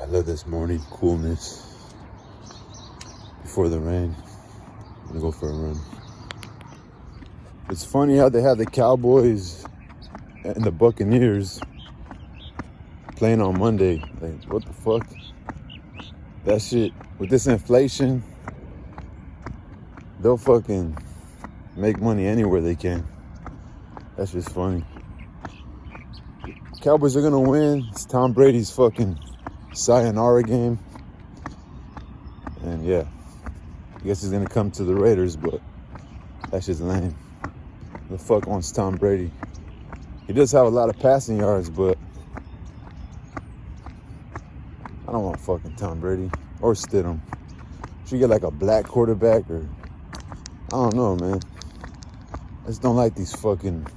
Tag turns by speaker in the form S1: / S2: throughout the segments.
S1: I love this morning coolness before the rain. I'm gonna go for a run. It's funny how they have the Cowboys and the Buccaneers playing on Monday. Like, what the fuck? That shit, with this inflation, they'll fucking make money anywhere they can. That's just funny. Cowboys are gonna win. It's Tom Brady's fucking sayonara game. And yeah, I guess he's gonna come to the Raiders, but that's just lame. The fuck wants Tom Brady? He does have a lot of passing yards, but I don't want fucking Tom Brady or Stidham. Should get like a black quarterback or I don't know, man. I just don't like these fucking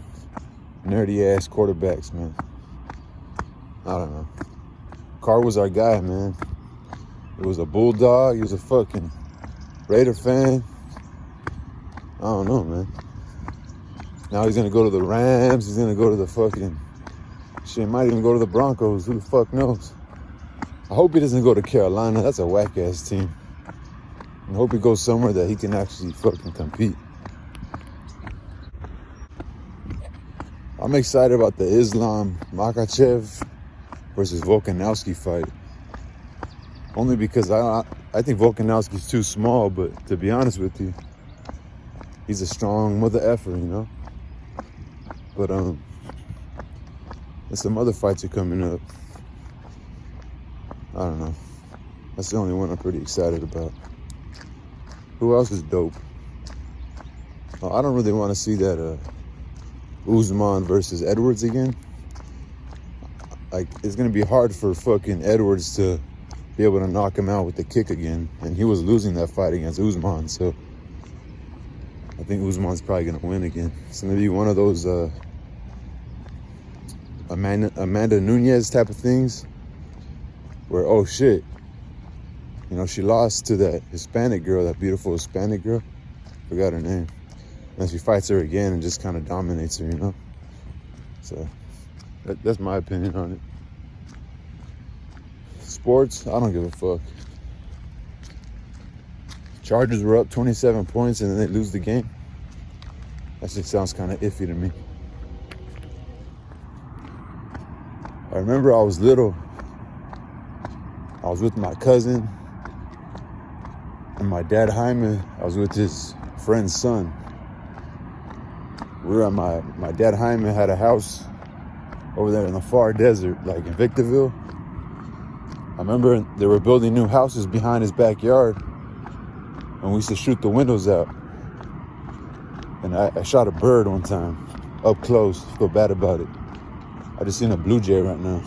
S1: nerdy ass quarterbacks, man. I don't know. Carr was our guy, man. He was a Bulldog. He was a fucking Raider fan. I don't know, man. Now he's gonna go to the Rams. He's gonna go to the fucking shit. Might even go to the Broncos. Who the fuck knows? I hope he doesn't go to Carolina. That's a whack ass team. I hope he goes somewhere that he can actually fucking compete. I'm excited about the Islam Makhachev versus Volkanovski fight. Only because I think Volkanovski's too small, but to be honest with you, he's a strong mother effer, you know? But there's some other fights are coming up. I don't know. That's the only one I'm pretty excited about. Who else is dope? I don't really want to see that Usman versus Edwards again. Like, it's gonna be hard for fucking Edwards to be able to knock him out with the kick again, and he was losing that fight against Usman, so I think Usman's probably gonna win again. It's gonna be one of those Amanda Nunes type of things, where oh shit, you know, she lost to that Hispanic girl, that beautiful Hispanic girl. Forgot her name. And she fights her again and just kind of dominates her, you know. So that's my opinion on it. Sports, I don't give a fuck. Chargers were up 27 points and then they lose the game. That just sounds kind of iffy to me. I remember I was little. I was with my cousin and my dad Hyman. I was with his friend's son. We were at my dad Hyman had a house over there in the far desert, like in Victorville. I remember they were building new houses behind his backyard, and we used to shoot the windows out. And I shot a bird one time, up close. Feel bad about it. I just seen a blue jay right now.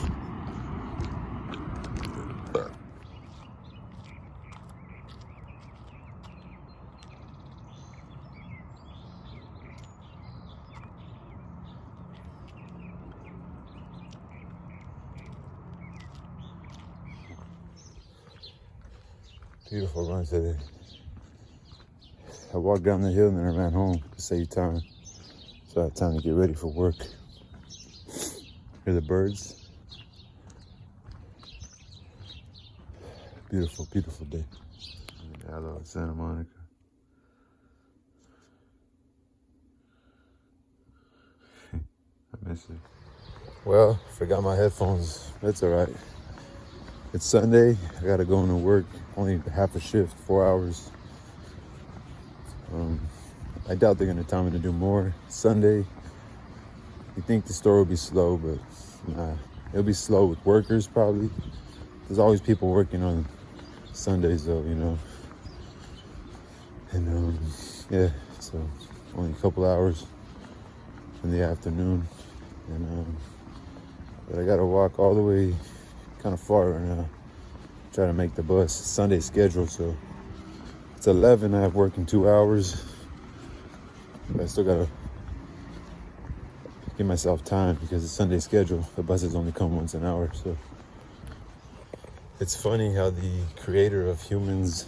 S1: Beautiful run today. I walked down the hill and then I ran home to save time. So I had time to get ready for work. Hear the birds. Beautiful, beautiful day. Hello, Santa Monica. I miss it. Well, forgot my headphones. That's all right. It's Sunday. I gotta go into work. Only half a shift, 4 hours. I doubt they're gonna tell me to do more. Sunday. You think the store will be slow, but nah. It'll be slow with workers probably. There's always people working on Sundays though, you know. And yeah, so only a couple hours in the afternoon. And but I gotta walk all the way kind of far right now. Try to make the bus. Sunday schedule, so it's 11. I have work in 2 hours. But I still gotta give myself time because it's Sunday schedule. The buses only come once an hour, so it's funny how the creator of humans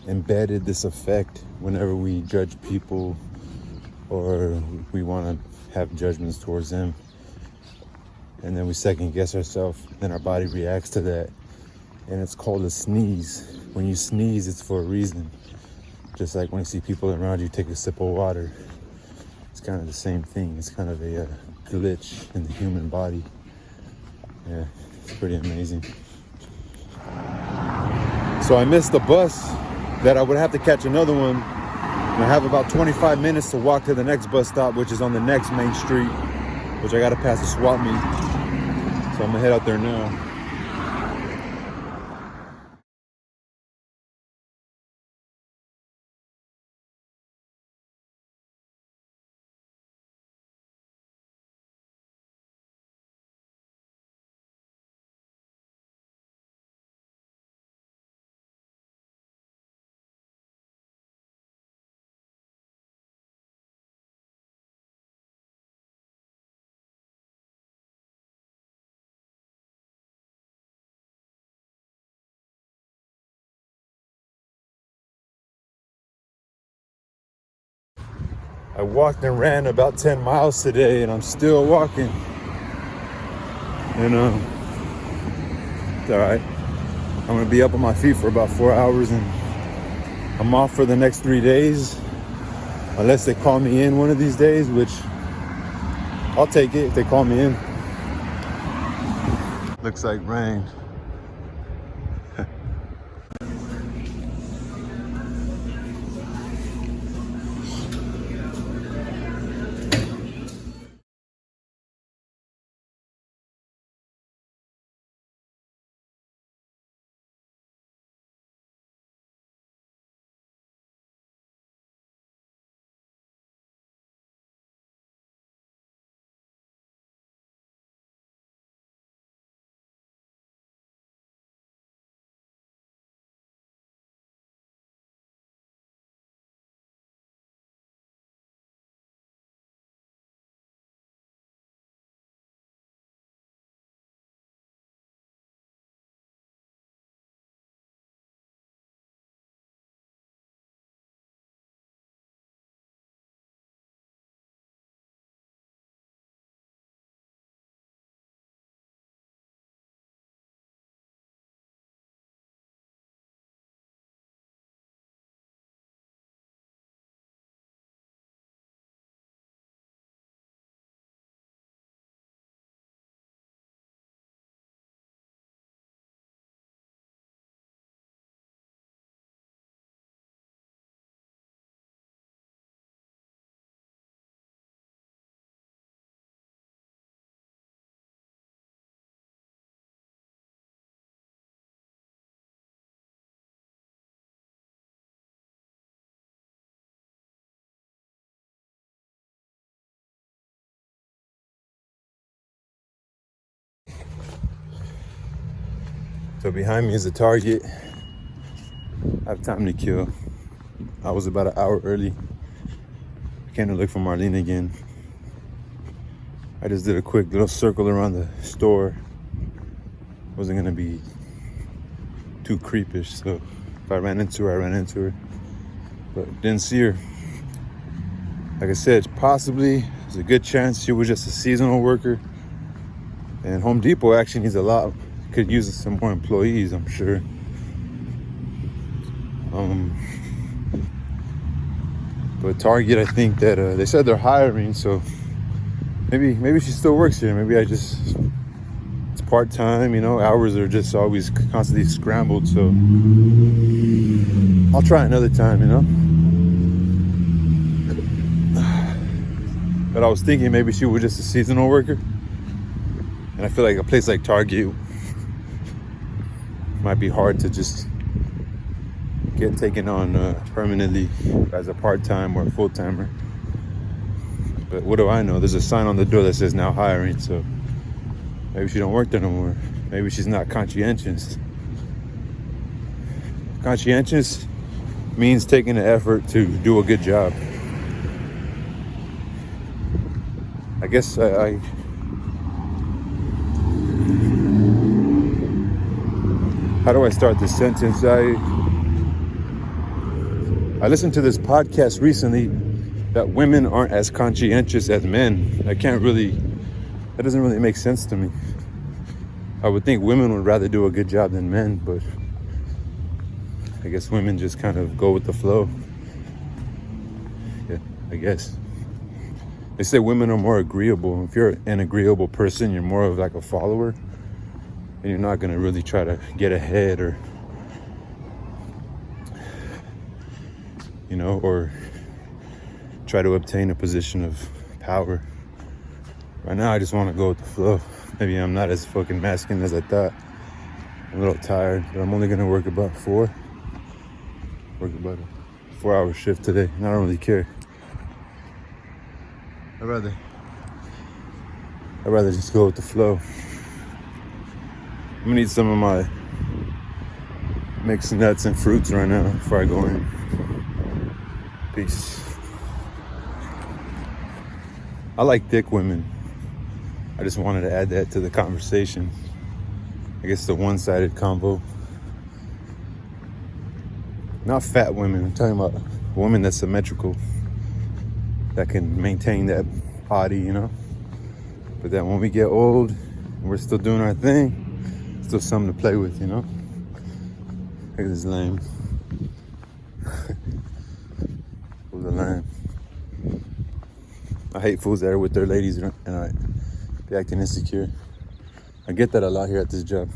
S1: embedded this effect whenever we judge people or we want to have judgments towards them. And then we second guess ourselves, then our body reacts to that. and it's called a sneeze. When you sneeze, it's for a reason. Just like when you see people around you take a sip of water, it's kind of the same thing. It's kind of a glitch in the human body. Yeah, it's pretty amazing. So I missed the bus that I would have to catch another one. And I have about 25 minutes to walk to the next bus stop, which is on the next main street, which I got to pass a swap meet. So I'm gonna head out there now. I walked and ran about 10 miles today, and I'm still walking. And it's all right. I'm gonna be up on my feet for about 4 hours, and I'm off for the next 3 days, unless they call me in one of these days, which I'll take it if they call me in. Looks like rain. So behind me is a Target. I have time to kill. I was about an hour early. I came to look for Marlene again. I just did a quick little circle around the store. Wasn't gonna be too creepish, so if I ran into her, I ran into her. But didn't see her. Like I said, possibly there's a good chance she was just a seasonal worker. And Home Depot actually needs a lot. Could use some more employees, I'm sure. But Target, I think that they said they're hiring, so maybe she still works here. Maybe it's part-time, hours are just always constantly scrambled, so I'll try another time, But I was thinking maybe she was just a seasonal worker. And I feel like a place like Target might be hard to just get taken on permanently as a part-time or a full-timer. But what do I know? There's a sign on the door that says now hiring, so maybe she don't work there no more. Maybe she's not conscientious. Conscientious means taking the effort to do a good job. I guess I how do I start this sentence? I listened to this podcast recently that women aren't as conscientious as men. That doesn't really make sense to me. I would think women would rather do a good job than men, but I guess women just kind of go with the flow. Yeah, I guess. They say women are more agreeable. If you're an agreeable person, you're more of like a follower, and you're not gonna really try to get ahead or, you know, or try to obtain a position of power. Right now, I just want to go with the flow. Maybe I'm not as fucking masculine as I thought. I'm a little tired, but I'm only gonna work about a 4-hour shift today, and I don't really care. I'd rather just go with the flow. I'm gonna eat some of my mixed nuts and fruits right now before I go in. Peace. I like thick women. I just wanted to add that to the conversation. I guess the one-sided combo. Not fat women. I'm talking about a woman that's symmetrical, that can maintain that body, you know? But that when we get old and we're still doing our thing, still something to play with, you know? Look at this lame. Who's a lame? I hate fools that are with their ladies and be acting insecure. I get that a lot here at this job.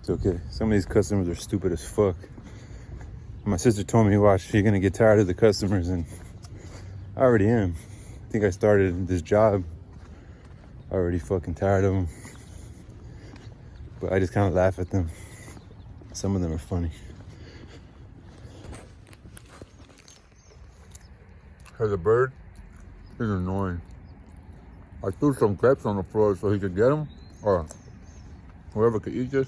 S1: It's okay. Some of these customers are stupid as fuck. My sister told me, watch, you're gonna get tired of the customers, and I already am. I think I started this job already fucking tired of them. But I just kind of laugh at them. Some of them are funny. Heard a bird? He's annoying. I threw some crepes on the floor so he could get them, or whoever could eat this.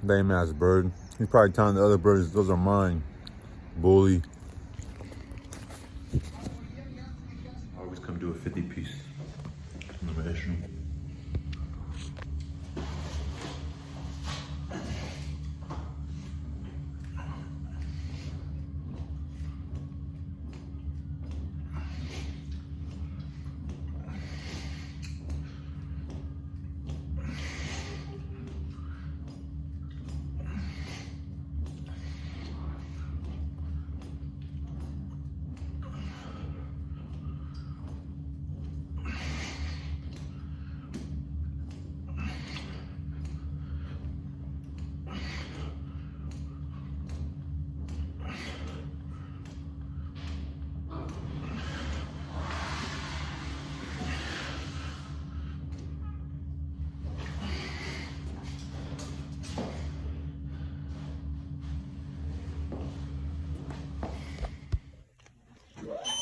S1: Lame ass bird. He's probably telling the other birds, those are mine. Bully. I always come do a 50 piece in the restroom.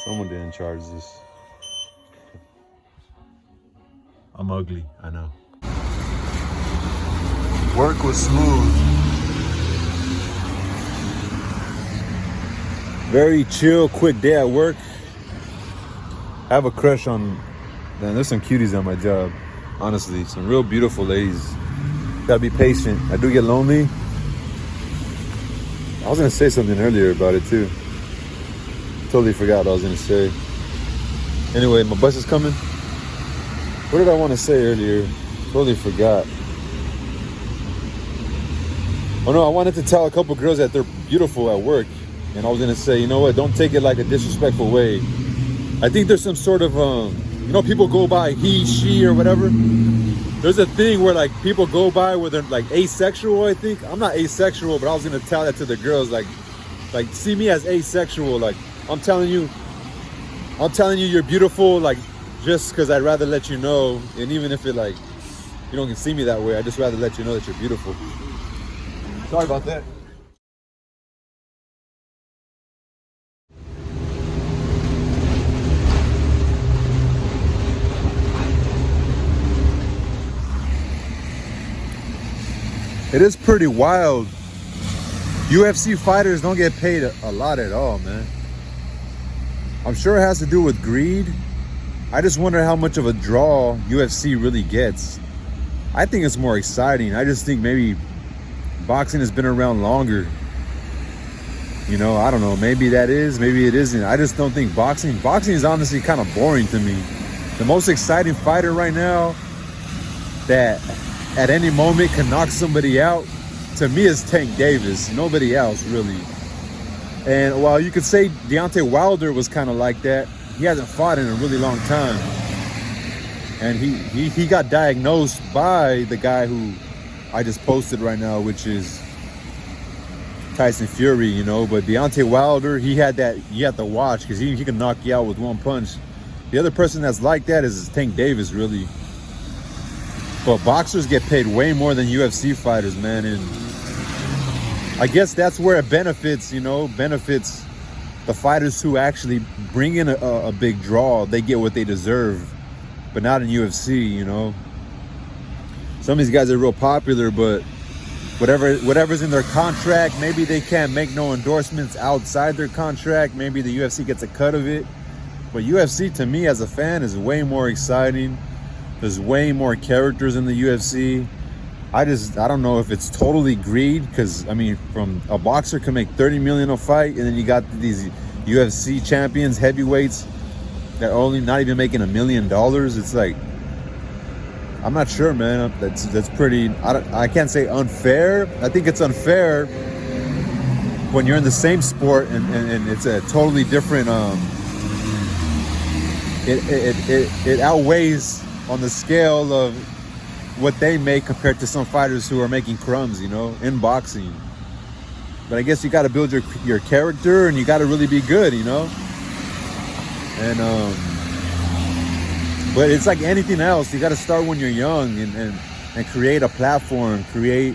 S1: Someone didn't charge this. I'm ugly, I know. Work was smooth. Very chill, quick day at work. I have a crush on, man, there's some cuties on my job. Honestly, some real beautiful ladies. Gotta be patient. I do get lonely. I was gonna say something earlier about it too. Totally forgot what I was gonna say. Anyway, my bus is coming. What did I want to say earlier? Totally forgot. Oh no, I wanted to tell a couple girls that they're beautiful at work. And I was gonna say, you know what, don't take it like a disrespectful way. I think there's some sort of, you know, people go by he, she, or whatever. There's a thing where like people go by where they're like asexual, I think. I'm not asexual, but I was gonna tell that to the girls, like see me as asexual, like, I'm telling you you're beautiful, like, just because I'd rather let you know. And even if it, like, you don't see me that way, I'd just rather let you know that you're beautiful. Sorry about that. It is pretty wild. UFC fighters don't get paid a lot at all, man. I'm sure it has to do with greed. I just wonder how much of a draw UFC really gets. I think it's more exciting. I just think maybe boxing has been around longer. You know, I don't know. Maybe that is, maybe it isn't. I just don't think boxing is honestly kind of boring to me. The most exciting fighter right now that at any moment can knock somebody out, to me, is Tank Davis. Nobody else, really. And while you could say Deontay Wilder was kind of like that, he hasn't fought in a really long time. And he got diagnosed by the guy who I just posted right now, which is Tyson Fury, you know. But Deontay Wilder, you had to watch, because he can knock you out with one punch. The other person that's like that is Tank Davis, really. But boxers get paid way more than UFC fighters, man. And I guess that's where it benefits, you know, benefits the fighters who actually bring in a big draw. They get what they deserve, but not in UFC, you know. Some of these guys are real popular, but whatever's in their contract, maybe they can't make no endorsements outside their contract. Maybe the UFC gets a cut of it. But UFC, to me, as a fan, is way more exciting. There's way more characters in the UFC. I don't know if it's totally greed, because I mean, from a boxer can make 30 million a fight, and then you got these UFC champions, heavyweights, that only not even making $1 million. It's like, I'm not sure, man. That's pretty. I can't say unfair. I think it's unfair when you're in the same sport and it's a totally different. It outweighs on the scale of what they make compared to some fighters who are making crumbs, you know, in boxing. But I guess you got to build your character, and you got to really be good, you know. And but it's like anything else. You got to start when you're young and create a platform, create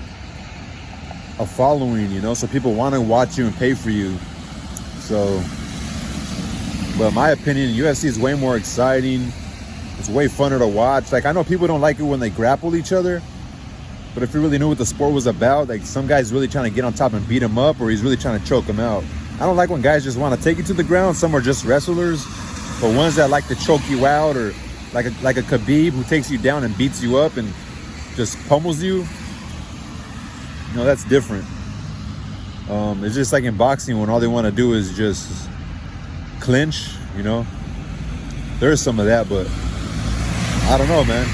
S1: a following, you know, so people want to watch you and pay for you. So, but in my opinion, UFC is way more exciting. It's way funner to watch. Like, I know people don't like it when they grapple each other, but if you really knew what the sport was about, like, some guy's really trying to get on top and beat him up, or he's really trying to choke him out. I don't like when guys just want to take you to the ground. Some are just wrestlers, but ones that like to choke you out, or like a Khabib who takes you down and beats you up and just pummels you, you know, that's different. It's just like in boxing, when all they want to do is just clinch, you know. There's some of that, but I don't know, man.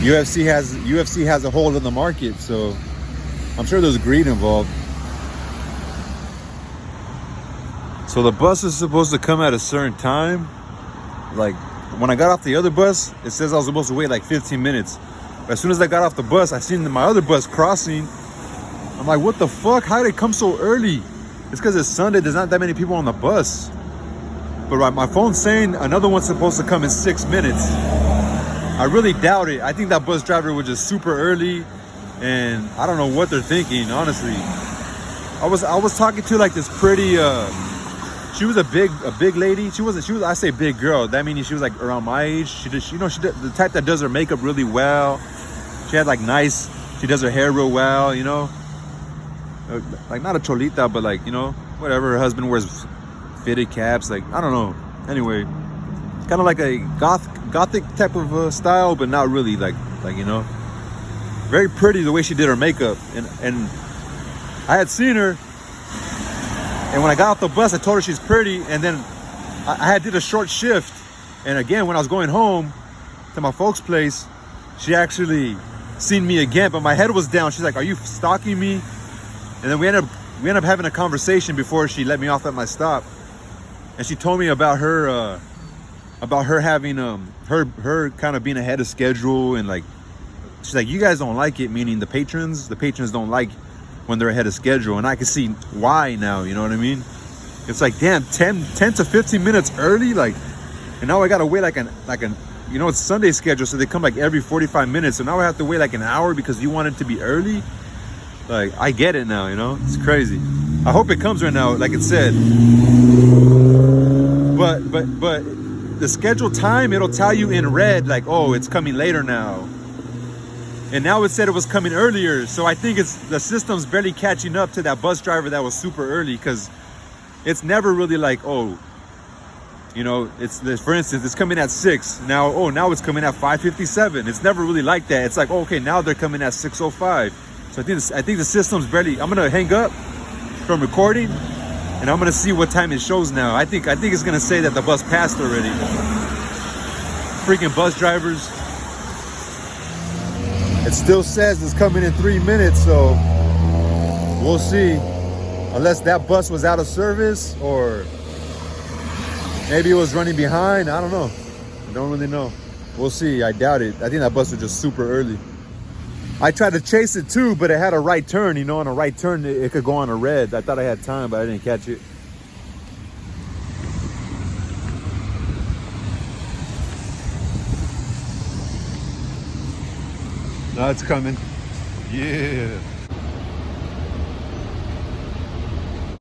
S1: UFC has a hold on the market, so I'm sure there's greed involved. So the bus is supposed to come at a certain time. Like, when I got off the other bus, it says I was supposed to wait like 15 minutes. But as soon as I got off the bus, I seen my other bus crossing. I'm like, what the fuck? How did it come so early? It's because it's Sunday. There's not that many people on the bus. But my phone's saying another one's supposed to come in 6 minutes. I really doubt it. I think that bus driver was just super early, and I don't know what they're thinking, honestly. I was talking to like this pretty she was a big lady. She was I say big girl. That means she was like around my age. She did the type that does her makeup really well. She had like she does her hair real well, you know. Like, not a cholita, but like, you know, whatever. Her husband wears fitted caps, like, I don't know. Anyway, kind of like a gothic type of style, but not really, like, you know, very pretty the way she did her makeup. And I had seen her, and when I got off the bus, I told her she's pretty, and then I did a short shift, and again, when I was going home to my folks' place, she actually seen me again, but my head was down. She's like, "Are you stalking me?" And then we ended up having a conversation before she let me off at my stop, and she told me about her having her kind of being ahead of schedule, and like, she's like, "You guys don't like it," meaning the patrons don't like when they're ahead of schedule, and I can see why now, you know what I mean? It's like, damn, 10 to 15 minutes early, like, and now I gotta wait like an you know, it's Sunday schedule, so they come like every 45 minutes, so now I have to wait like an hour because you want it to be early. Like, I get it now, you know? It's crazy. I hope it comes right now, like it said. But the scheduled time, it'll tell you in red, like, oh, it's coming later now. And now it said it was coming earlier. So I think the system's barely catching up to that bus driver that was super early, because it's never really like, oh, you know, for instance, it's coming at 6. Now it's coming at 5:57. It's never really like that. It's like, oh, okay, now they're coming at 6:05. So I think the system's barely. I'm gonna hang up from recording, And I'm gonna see what time it shows now. I think it's gonna say that the bus passed already. Freaking bus drivers. It still says it's coming in 3 minutes, so we'll see. Unless that bus was out of service or maybe it was running behind. I don't know. I don't really know. We'll see. I doubt it. I think that bus was just super early. I tried to chase it too, but it had a right turn. You know, on a right turn, it could go on a red. I thought I had time, but I didn't catch it. Now it's coming. Yeah.